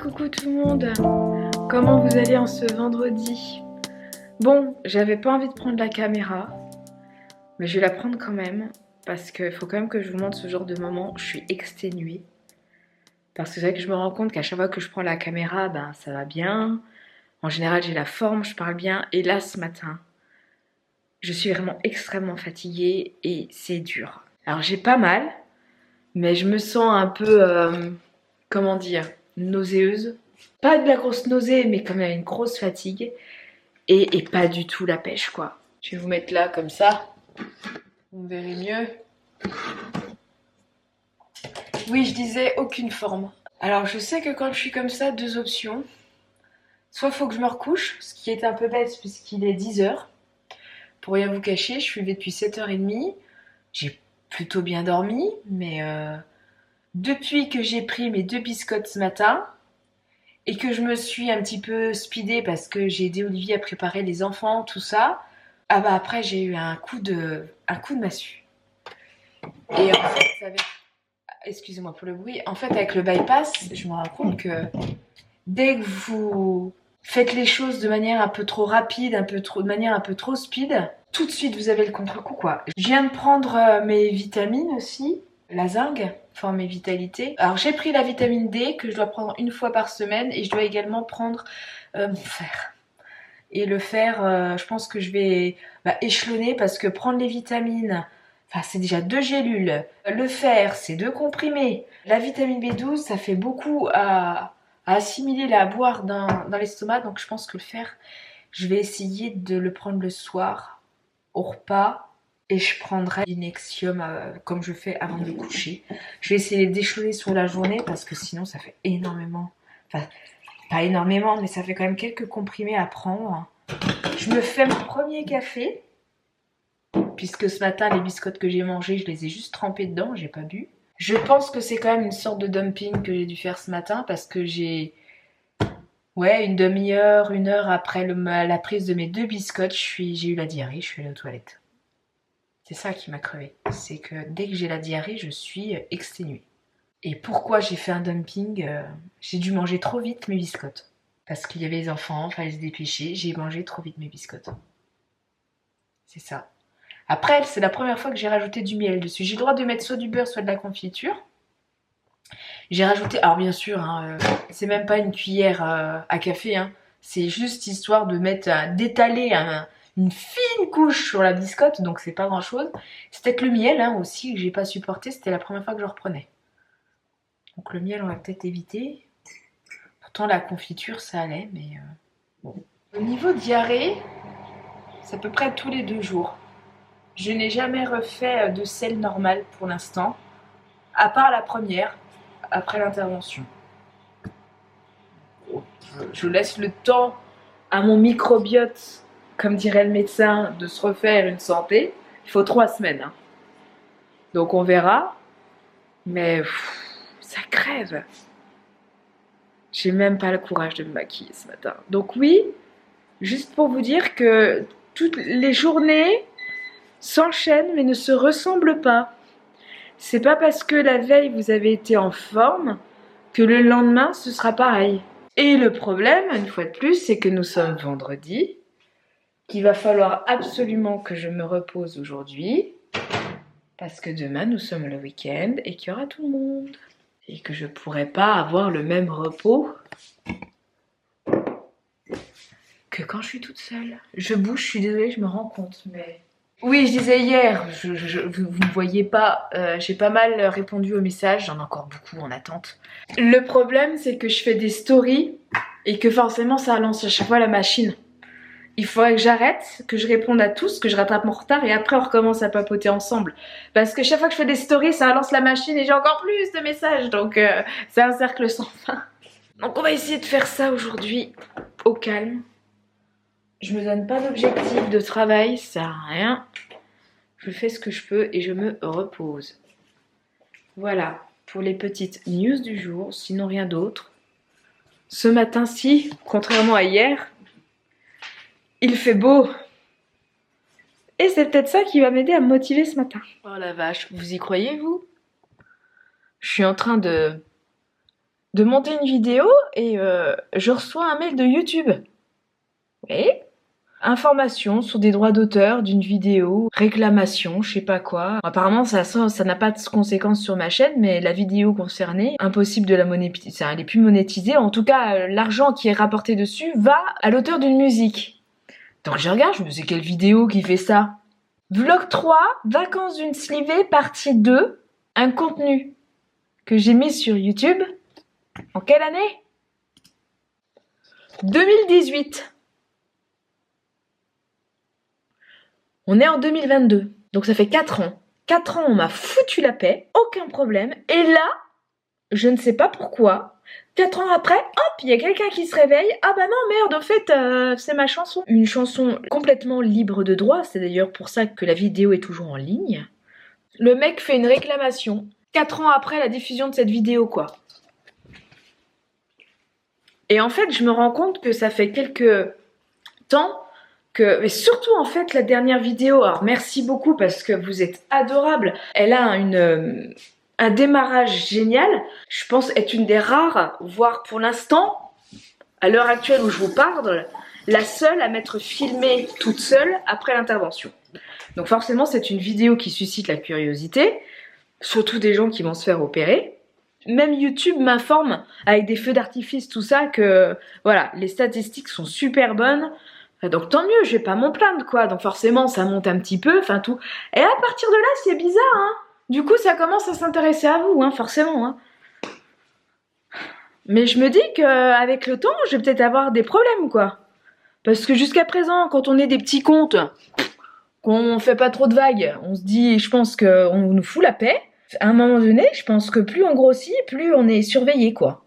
coucou tout le monde. Comment vous allez en ce vendredi? Bon, j'avais pas envie de prendre la caméra, mais je vais la prendre quand même, parce qu'il faut quand même que je vous montre ce genre de moment où je suis exténuée. Parce que c'est vrai que je me rends compte qu'à chaque fois que je prends la caméra, ben ça va bien. En général, j'ai la forme, je parle bien. Et là, ce matin, je suis vraiment extrêmement fatiguée et c'est dur. Alors j'ai pas mal, mais je me sens un peu, comment dire, nauséeuse. Pas de la grosse nausée, mais quand même une grosse fatigue. Et pas du tout la pêche, quoi. Je vais vous mettre là, comme ça. Vous me verrez mieux. Oui, je disais aucune forme. Alors, je sais que quand je suis comme ça, deux options. Soit il faut que je me recouche, ce qui est un peu bête puisqu'il est 10h. Pour rien vous cacher, je suis levée depuis 7h30. J'ai plutôt bien dormi, mais depuis que j'ai pris mes 2 biscottes ce matin, et que je me suis un petit peu speedée parce que j'ai aidé Olivier à préparer les enfants, tout ça, ah bah après j'ai eu un coup de massue. Et en fait, excusez-moi pour le bruit, en fait avec le bypass, je me rends compte que dès que vous faites les choses de manière un peu trop rapide, de manière un peu trop speed, tout de suite vous avez le contre-coup, quoi. Je viens de prendre mes vitamines aussi, la zinc, forme et vitalité. Alors j'ai pris la vitamine D que je dois prendre une fois par semaine et je dois également prendre mon fer. Et le fer, je pense que je vais échelonner parce que prendre les vitamines, enfin c'est déjà 2 gélules. Le fer, c'est 2 comprimés. La vitamine B12, ça fait beaucoup à assimiler, à boire dans l'estomac. Donc je pense que le fer, je vais essayer de le prendre le soir au repas. Et je prendrai l'Inexium comme je fais avant de me coucher. Je vais essayer d'échelonner sur la journée parce que sinon ça fait énormément. Enfin, pas énormément, mais ça fait quand même quelques comprimés à prendre. Je me fais mon premier café, puisque ce matin, les biscottes que j'ai mangées, je les ai juste trempées dedans, j'ai pas bu. Je pense que c'est quand même une sorte de dumping que j'ai dû faire ce matin, parce que j'ai... Ouais, une demi-heure, 1 heure après la prise de mes 2 biscottes, j'ai eu la diarrhée, je suis allée aux toilettes. C'est ça qui m'a crevé. C'est que dès que j'ai la diarrhée, je suis exténuée. Et pourquoi j'ai fait un dumping? J'ai dû manger trop vite mes biscottes. Parce qu'il y avait les enfants, il fallait se dépêcher, j'ai mangé trop vite mes biscottes. C'est ça. Après, c'est la première fois que j'ai rajouté du miel dessus. J'ai le droit de mettre soit du beurre, soit de la confiture. J'ai rajouté, alors bien sûr, hein, c'est même pas une cuillère à café, hein, c'est juste histoire de mettre, d'étaler une fine couche sur la biscotte, donc c'est pas grand chose. C'est peut-être le miel hein, aussi que j'ai pas supporté, c'était la première fois que je reprenais. Donc le miel, on va peut-être éviter. Pourtant, la confiture, ça allait, mais bon. Au niveau diarrhée, c'est à peu près tous les 2 jours. Je n'ai jamais refait de selle normale pour l'instant, à part la première, après l'intervention. Je laisse le temps à mon microbiote, comme dirait le médecin, de se refaire une santé. Il faut 3 semaines. Hein. Donc on verra. Mais ça crève. J'ai même pas le courage de me maquiller ce matin. Donc oui, juste pour vous dire que toutes les journées s'enchaînent mais ne se ressemblent pas. C'est pas parce que la veille vous avez été en forme que le lendemain ce sera pareil. Et le problème, une fois de plus, c'est que nous sommes vendredi, qu'il va falloir absolument que je me repose aujourd'hui, parce que demain nous sommes le week-end et qu'il y aura tout le monde. Et que je pourrai pas avoir le même repos que quand je suis toute seule. Je bouge, je suis désolée, je me rends compte, mais... Oui, je disais hier, vous ne voyez pas, j'ai pas mal répondu aux messages, j'en ai encore beaucoup en attente. Le problème, c'est que je fais des stories et que forcément ça lance à chaque fois la machine. Il faudrait que j'arrête, que je réponde à tous, que je rattrape mon retard et après on recommence à papoter ensemble. Parce que chaque fois que je fais des stories, ça lance la machine et j'ai encore plus de messages, donc c'est un cercle sans fin. Donc on va essayer de faire ça aujourd'hui au calme. Je me donne pas d'objectif de travail, ça sert à rien. Je fais ce que je peux et je me repose. Voilà pour les petites news du jour, sinon rien d'autre. Ce matin-ci, contrairement à hier, il fait beau. Et c'est peut-être ça qui va m'aider à me motiver ce matin. Oh la vache, vous y croyez vous? Je suis en train de de monter une vidéo et je reçois un mail de YouTube. Et information sur des droits d'auteur d'une vidéo, réclamation, je sais pas quoi. Apparemment, ça n'a pas de conséquences sur ma chaîne, mais la vidéo concernée, impossible de la monétiser, elle est plus monétisée. En tout cas, l'argent qui est rapporté dessus va à l'auteur d'une musique. Donc je regarde, je me dis, c'est quelle vidéo qui fait ça? Vlog 3, vacances d'une slivée, partie 2, un contenu que j'ai mis sur YouTube. En quelle année? 2018. On est en 2022, donc ça fait 4 ans. 4 ans, on m'a foutu la paix, aucun problème. Et là, je ne sais pas pourquoi, 4 ans après, hop, il y a quelqu'un qui se réveille. Ah bah non, merde, en fait, c'est ma chanson. Une chanson complètement libre de droit, c'est d'ailleurs pour ça que la vidéo est toujours en ligne. Le mec fait une réclamation, 4 ans après la diffusion de cette vidéo, quoi. Et en fait, je me rends compte que ça fait quelques temps mais surtout en fait la dernière vidéo, alors merci beaucoup parce que vous êtes adorables, elle a un démarrage génial, je pense être une des rares, voire pour l'instant, à l'heure actuelle où je vous parle, la seule à m'être filmée toute seule après l'intervention. Donc forcément c'est une vidéo qui suscite la curiosité, surtout des gens qui vont se faire opérer. Même YouTube m'informe avec des feux d'artifice, tout ça, que voilà, les statistiques sont super bonnes. Donc tant mieux, je vais pas m'en plaindre quoi, donc forcément ça monte un petit peu, enfin tout. Et à partir de là c'est bizarre hein, du coup ça commence à s'intéresser à vous hein, forcément hein. Mais je me dis qu'avec le temps je vais peut-être avoir des problèmes quoi. Parce que jusqu'à présent quand on est des petits comptes, qu'on fait pas trop de vagues, on se dit, je pense qu'on nous fout la paix. À un moment donné je pense que plus on grossit, plus on est surveillé quoi.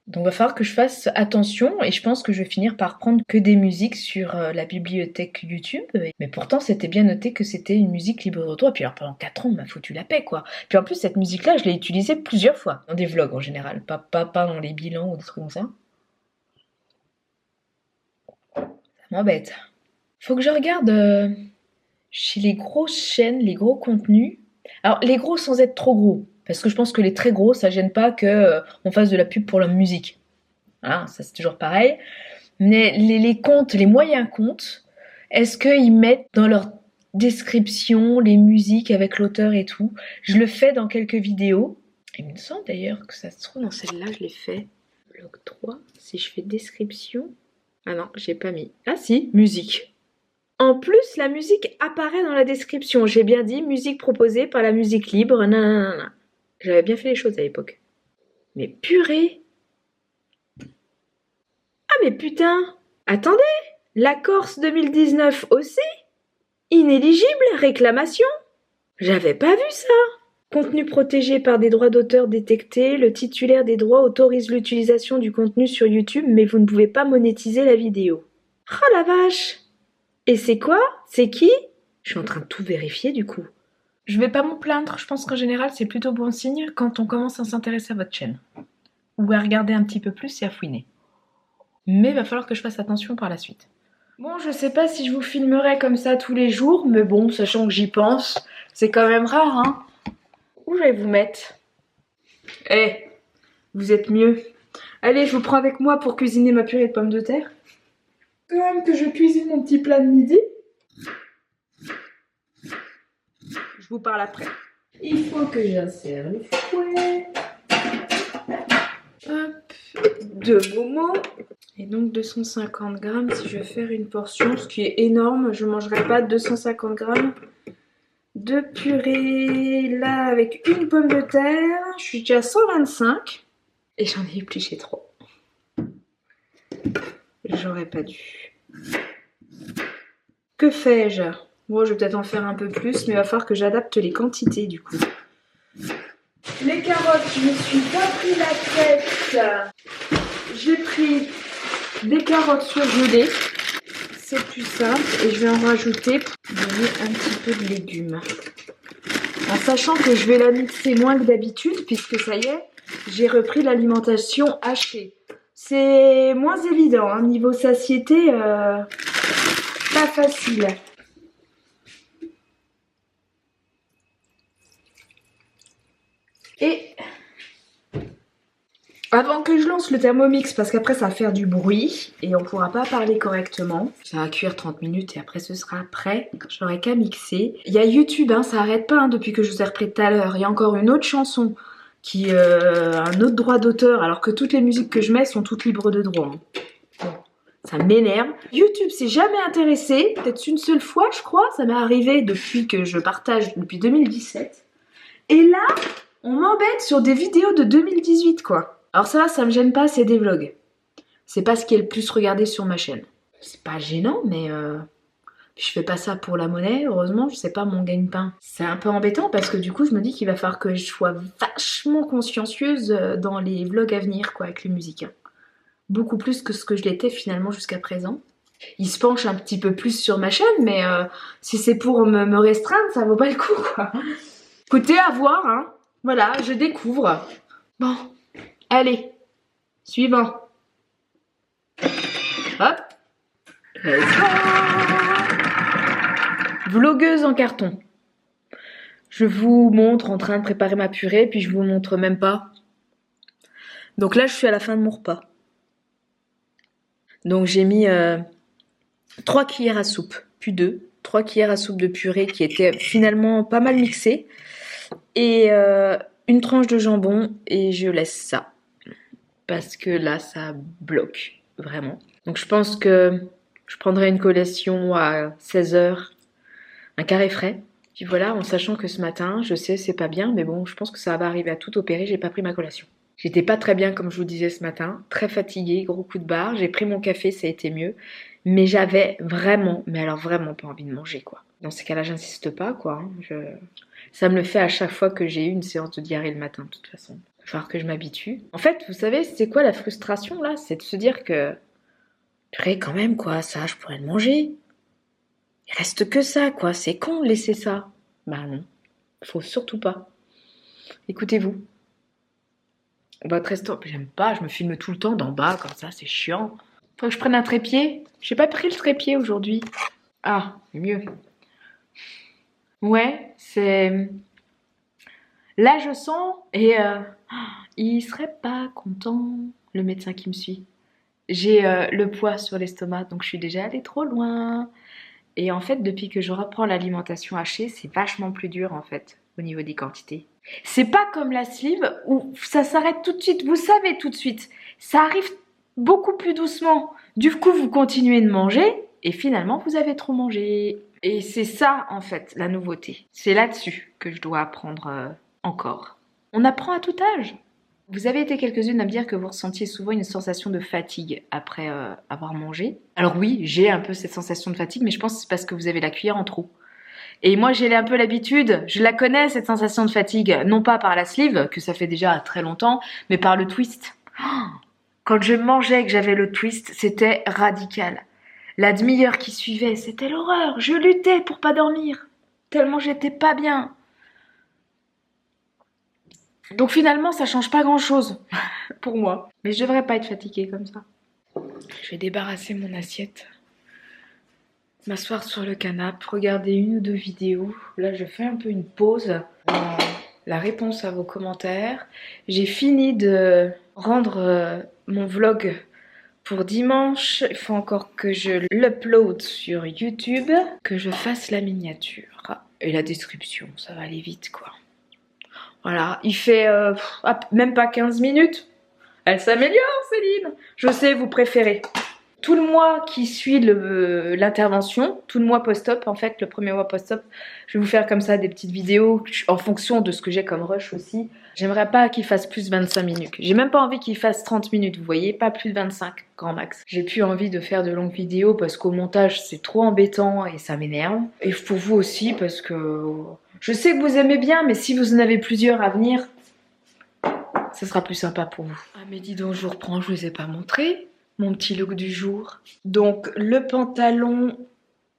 Donc il va falloir que je fasse attention et je pense que je vais finir par prendre que des musiques sur la bibliothèque YouTube. Mais pourtant c'était bien noté que c'était une musique libre de droit. Puis alors pendant 4 ans on m'a foutu la paix quoi. Puis en plus cette musique-là je l'ai utilisée plusieurs fois. Dans des vlogs en général, pas dans les bilans ou des trucs comme ça. Ça m'embête. Faut que je regarde chez les grosses chaînes, les gros contenus. Alors les gros sans être trop gros. Parce que je pense que les très gros ça gêne pas qu'on fasse de la pub pour la musique. Hein, ça c'est toujours pareil. Mais les comptes, les moyens comptes, est-ce qu'ils mettent dans leur description les musiques avec l'auteur et tout? Je le fais dans quelques vidéos. Il me semble d'ailleurs que ça se trouve dans celle-là, je l'ai fait. Vlog 3, si je fais description... Ah non, j'ai pas mis. Ah si, musique. En plus, la musique apparaît dans la description. J'ai bien dit musique proposée par la musique libre. Nanana. J'avais bien fait les choses à l'époque. Mais purée! Ah mais putain! Attendez! La Corse 2019 aussi? Inéligible? Réclamation? J'avais pas vu ça! Contenu protégé par des droits d'auteur détectés, le titulaire des droits autorise l'utilisation du contenu sur YouTube, mais vous ne pouvez pas monétiser la vidéo. Oh la vache! Et c'est quoi? C'est qui? Je suis en train de tout vérifier du coup. Je vais pas m'en plaindre, je pense qu'en général c'est plutôt bon signe quand on commence à s'intéresser à votre chaîne. Ou à regarder un petit peu plus et à fouiner. Mais il va falloir que je fasse attention par la suite. Bon, je sais pas si je vous filmerai comme ça tous les jours, mais bon, sachant que j'y pense, c'est quand même rare, hein. Où je vais vous mettre? Eh, vous êtes mieux. Allez, je vous prends avec moi pour cuisiner ma purée de pommes de terre. Quand même que je cuisine mon petit plat de midi. Je vous parle après. Il faut que j'insère le fouet. Hop, 2 momos. Et donc 250 grammes si je vais faire une portion, ce qui est énorme. Je ne mangerai pas 250 grammes de purée. Là, avec une pomme de terre, je suis déjà à 125. Et j'en ai épluché trop. J'aurais pas dû. Que fais-je? Bon, je vais peut-être en faire un peu plus, mais il va falloir que j'adapte les quantités du coup. Les carottes, je me suis pas pris la tête. J'ai pris des carottes surgelées. C'est plus simple et je vais en rajouter pour donner un petit peu de légumes. En sachant que je vais la mixer moins que d'habitude puisque ça y est, j'ai repris l'alimentation hachée. C'est moins évident, hein, niveau satiété, pas facile. Et Avant que je lance le Thermomix, parce qu'après ça va faire du bruit et on pourra pas parler correctement. Ça va cuire 30 minutes et après ce sera prêt. J'aurai qu'à mixer. Il y a YouTube, hein, ça arrête pas hein, depuis que je vous ai repris tout à l'heure. Il y a encore une autre chanson qui a un autre droit d'auteur alors que toutes les musiques que je mets sont toutes libres de droit. Hein. Bon, ça m'énerve. YouTube s'est jamais intéressé, peut-être une seule fois je crois. Ça m'est arrivé depuis que je partage, depuis 2017. Et là, on m'embête sur des vidéos de 2018 quoi. Alors ça me gêne pas, c'est des vlogs. C'est pas ce qui est le plus regardé sur ma chaîne. C'est pas gênant, mais je fais pas ça pour la monnaie, heureusement, je sais pas mon gagne-pain. C'est un peu embêtant parce que du coup, je me dis qu'il va falloir que je sois vachement consciencieuse dans les vlogs à venir, quoi, avec les musiques. Hein. Beaucoup plus que ce que je l'étais finalement jusqu'à présent. Il se penche un petit peu plus sur ma chaîne, mais si c'est pour me restreindre, ça vaut pas le coup, quoi. Écoutez, à voir, hein. Voilà, je découvre. Bon. Allez, suivant. Hop. Vlogueuse en carton. Je vous montre en train de préparer ma purée, puis je vous montre même pas. Donc là, je suis à la fin de mon repas. Donc j'ai mis 3 cuillères à soupe, puis 2. 3 cuillères à soupe de purée qui était finalement pas mal mixée. Et une tranche de jambon, et je laisse ça. Parce que là, ça bloque, vraiment. Donc je pense que je prendrai une collation à 16 h, un carré frais. Puis voilà, en sachant que ce matin, je sais, c'est pas bien, mais bon, je pense que ça va arriver à tout opérer, j'ai pas pris ma collation. J'étais pas très bien, comme je vous disais ce matin, très fatiguée, gros coup de barre. J'ai pris mon café, ça a été mieux. Mais j'avais vraiment, mais alors vraiment pas envie de manger, quoi. Dans ces cas-là, j'insiste pas, quoi. Ça me le fait à chaque fois que j'ai eu une séance de diarrhée le matin, de toute façon. Il va falloir que je m'habitue. En fait, vous savez, c'est quoi la frustration, là? C'est de se dire que... purée, quand même, quoi, ça, je pourrais le manger. Il reste que ça, quoi. C'est con de laisser ça. Bah non, faut surtout pas. Écoutez-vous. Votre restaurant, j'aime pas, je me filme tout le temps d'en bas, comme ça, c'est chiant. Faut que je prenne un trépied. J'ai pas pris le trépied aujourd'hui. Ah, mieux. Ouais, c'est... Là, je sens, et il serait pas content, le médecin qui me suit. J'ai le poids sur l'estomac, donc je suis déjà allée trop loin. Et en fait, depuis que je reprends l'alimentation hachée, c'est vachement plus dur, en fait, au niveau des quantités. C'est pas comme la sleeve où ça s'arrête tout de suite, vous savez tout de suite. Ça arrive beaucoup plus doucement. Du coup, vous continuez de manger et finalement, vous avez trop mangé. Et c'est ça, en fait, la nouveauté. C'est là-dessus que je dois apprendre encore. On apprend à tout âge. Vous avez été quelques-unes à me dire que vous ressentiez souvent une sensation de fatigue après avoir mangé. Alors oui, j'ai un peu cette sensation de fatigue, mais je pense que c'est parce que vous avez la cuillère en trop. Et moi, j'ai un peu l'habitude, je la connais, cette sensation de fatigue, non pas par la sleeve, que ça fait déjà très longtemps, mais par le twist. Quand je mangeais et que j'avais le twist, c'était radical. La demi-heure qui suivait, c'était l'horreur. Je luttais pour pas dormir, tellement j'étais pas bien. Donc finalement, ça change pas grand-chose pour moi. Mais je devrais pas être fatiguée comme ça. Je vais débarrasser mon assiette. M'asseoir sur le canapé, regarder une ou deux vidéos. Là, je fais un peu une pause. La réponse à vos commentaires. J'ai fini de rendre mon vlog pour dimanche. Il faut encore que je l'upload sur YouTube, que je fasse la miniature et la description. Ça va aller vite, quoi. Voilà, il fait même pas 15 minutes. Elle s'améliore, Céline. Je sais, vous préférez. Tout le mois qui suit l'intervention, tout le mois post-op, en fait, le premier mois post-op, je vais vous faire comme ça des petites vidéos en fonction de ce que j'ai comme rush aussi. J'aimerais pas qu'il fasse plus de 25 minutes. J'ai même pas envie qu'il fasse 30 minutes, vous voyez, pas plus de 25, grand max. J'ai plus envie de faire de longues vidéos parce qu'au montage, c'est trop embêtant et ça m'énerve. Et pour vous aussi, parce que je sais que vous aimez bien, mais si vous en avez plusieurs à venir, ça sera plus sympa pour vous. Ah mais dis donc, je vous reprends, je vous ai pas montré mon petit look du jour. Donc le pantalon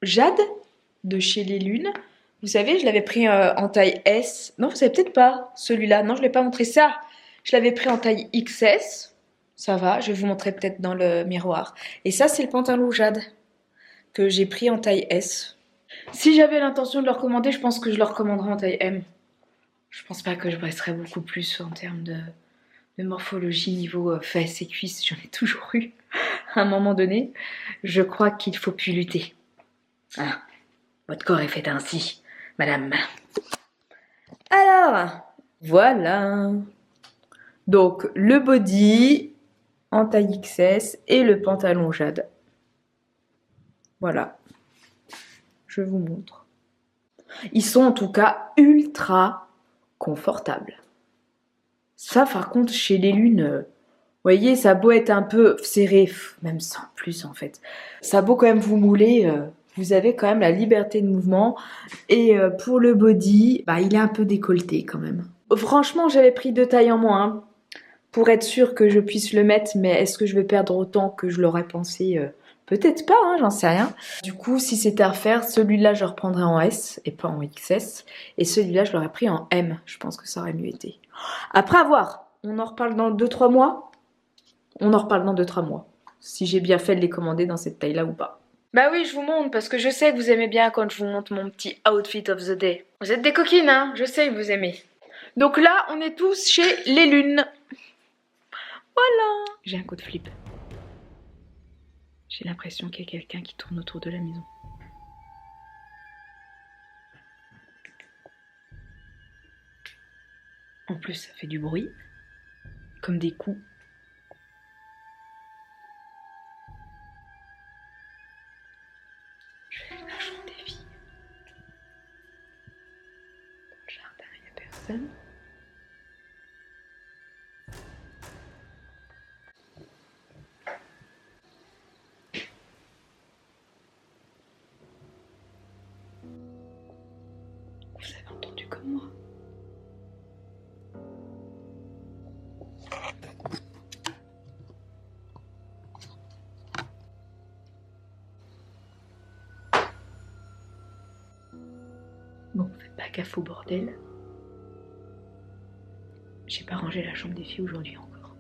Jade de chez Les Lunes. Vous savez, je l'avais pris en taille S. Non, vous savez peut-être pas celui-là. Non, je ne l'ai pas montré ça. Je l'avais pris en taille XS. Ça va, je vais vous montrer peut-être dans le miroir. Et ça, c'est le pantalon Jade que j'ai pris en taille S. Si j'avais l'intention de le recommander, je pense que je le recommanderais en taille M. Je pense pas que je baisserais beaucoup plus en termes de de morphologie niveau fesses et cuisses, j'en ai toujours eu à un moment donné. Je crois qu'il faut plus lutter. Ah, votre corps est fait ainsi, madame. Alors, voilà. Donc, le body en taille XS et le pantalon Jade. Voilà. Je vous montre. Ils sont en tout cas ultra confortables. Ça, par contre, chez les lunes, vous voyez, ça a beau être un peu serré, même sans plus en fait. Ça a beau quand même vous mouler, vous avez quand même la liberté de mouvement. Et pour le body, bah, il est un peu décolleté quand même. Franchement, j'avais pris 2 tailles en moins hein, pour être sûre que je puisse le mettre, mais est-ce que je vais perdre autant que je l'aurais pensé peut-être pas, hein, j'en sais rien. Du coup, si c'était à refaire, celui-là, je le reprendrais en S et pas en XS. Et celui-là, je l'aurais pris en M. Je pense que ça aurait mieux été. Après avoir, on en reparle dans 2-3 mois. On en reparle dans 2-3 mois. Si j'ai bien fait de les commander dans cette taille-là ou pas. Bah oui, je vous montre parce que je sais que vous aimez bien quand je vous montre mon petit outfit of the day. Vous êtes des coquines, hein? Je sais que vous aimez. Donc là, on est tous chez les lunes. Voilà. J'ai un coup de flip. J'ai l'impression qu'il y a quelqu'un qui tourne autour de la maison. En plus, ça fait du bruit. Comme des coups. Je vais la chambre des filles. Dans le jardin, il n'y a personne. Vous avez entendu comme moi. Bon, faites pas gaffe au bordel. J'ai pas rangé la chambre des filles aujourd'hui encore.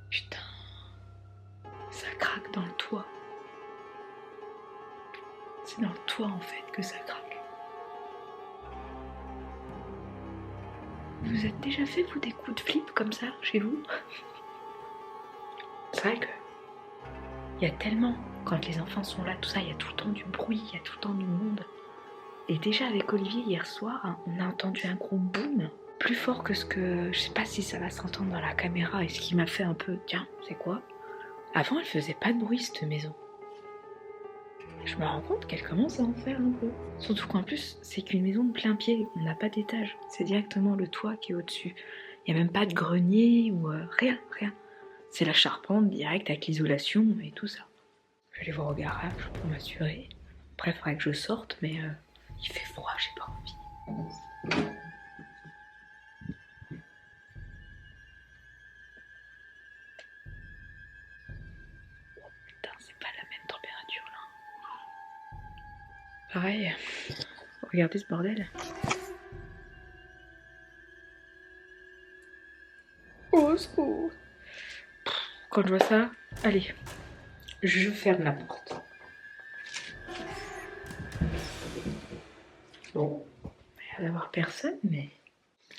Putain, ça craque dans le toit. C'est dans le toit en fait que ça craque. Vous êtes déjà fait vous des coups de flip comme ça chez vous? C'est vrai que il y a tellement, quand les enfants sont là, tout ça, il y a tout le temps du bruit, il y a tout le temps du monde. Et déjà avec Olivier hier soir, hein, on a entendu un gros boom, plus fort que ce que, je sais pas si ça va s'entendre dans la caméra, et ce qui m'a fait un peu, tiens, c'est quoi? Avant elle faisait pas de bruit cette maison. Je me rends compte qu'elle commence à en faire un peu. Surtout qu'en plus, c'est qu'une maison de plein pied, on n'a pas d'étage. C'est directement le toit qui est au-dessus. Il n'y a même pas de grenier ou rien, rien. C'est la charpente directe avec l'isolation et tout ça. Je vais aller voir au garage pour m'assurer. Après, il faudrait que je sorte, mais il fait froid, j'ai pas envie. Oh putain, c'est pas la même température là. Pareil, regardez ce bordel. Au secours. Quand je vois ça, allez, je ferme la porte. Bon, il n'y a l'air d'avoir personne, mais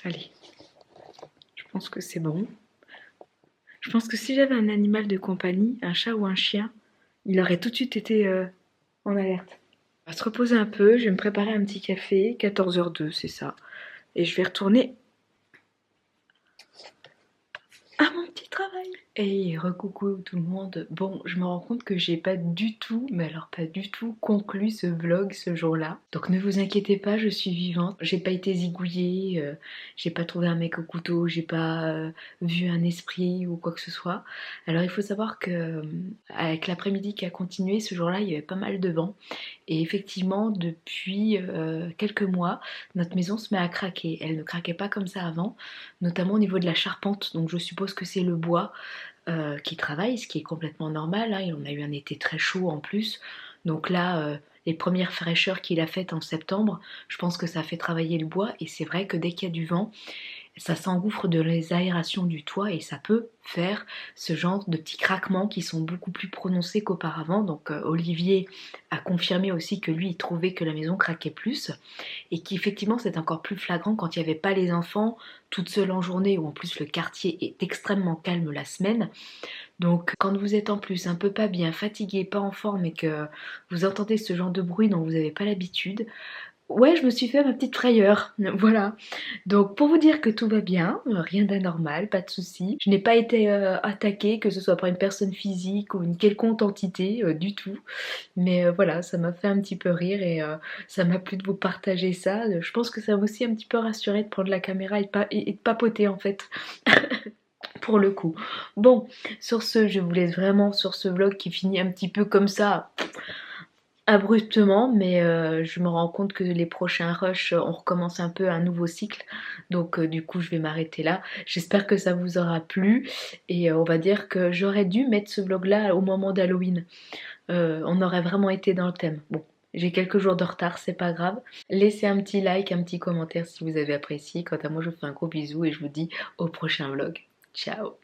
allez, je pense que c'est bon. Je pense que si j'avais un animal de compagnie, un chat ou un chien, il aurait tout de suite été en alerte. On va se reposer un peu, je vais me préparer un petit café, 14h02, c'est ça. Et je vais retourner à mon petit travail. Hey, recoucou tout le monde. Bon, je me rends compte que j'ai pas du tout, mais alors pas du tout, conclu ce vlog ce jour-là. Donc ne vous inquiétez pas, je suis vivante. J'ai pas été zigouillée, j'ai pas trouvé un mec au couteau, j'ai pas vu un esprit ou quoi que ce soit. Alors il faut savoir que avec l'après-midi qui a continué, ce jour-là, il y avait pas mal de vent. Et effectivement, depuis quelques mois, notre maison se met à craquer. Elle ne craquait pas comme ça avant, notamment au niveau de la charpente. Donc je suppose que c'est le bois qui travaille, ce qui est complètement normal. Hein. On a eu un été très chaud en plus. Donc là, les premières fraîcheurs qu'il a faites en septembre, je pense que ça a fait travailler le bois. Et c'est vrai que dès qu'il y a du vent, ça s'engouffre de les aérations du toit et ça peut faire ce genre de petits craquements qui sont beaucoup plus prononcés qu'auparavant. Donc Olivier a confirmé aussi que lui il trouvait que la maison craquait plus et qu'effectivement c'est encore plus flagrant quand il n'y avait pas les enfants toute seule en journée où en plus le quartier est extrêmement calme la semaine. Donc quand vous êtes en plus un peu pas bien, fatigué, pas en forme et que vous entendez ce genre de bruit dont vous n'avez pas l'habitude, ouais, je me suis fait ma petite frayeur, voilà. Donc pour vous dire que tout va bien, rien d'anormal, pas de souci. Je n'ai pas été attaquée, que ce soit par une personne physique ou une quelconque entité, du tout. Mais voilà, ça m'a fait un petit peu rire et ça m'a plu de vous partager ça. Je pense que ça m'a aussi un petit peu rassuré de prendre la caméra et de papoter en fait. Pour le coup. Bon, sur ce, je vous laisse vraiment sur ce vlog qui finit un petit peu comme ça, abruptement, mais je me rends compte que les prochains rushs, on recommence un peu un nouveau cycle, donc du coup je vais m'arrêter là. J'espère que ça vous aura plu et on va dire que j'aurais dû mettre ce vlog là au moment d'Halloween. On aurait vraiment été dans le thème. Bon, j'ai quelques jours de retard, c'est pas grave. Laissez un petit like, un petit commentaire si vous avez apprécié. Quant à moi, je vous fais un gros bisou et je vous dis au prochain vlog. Ciao.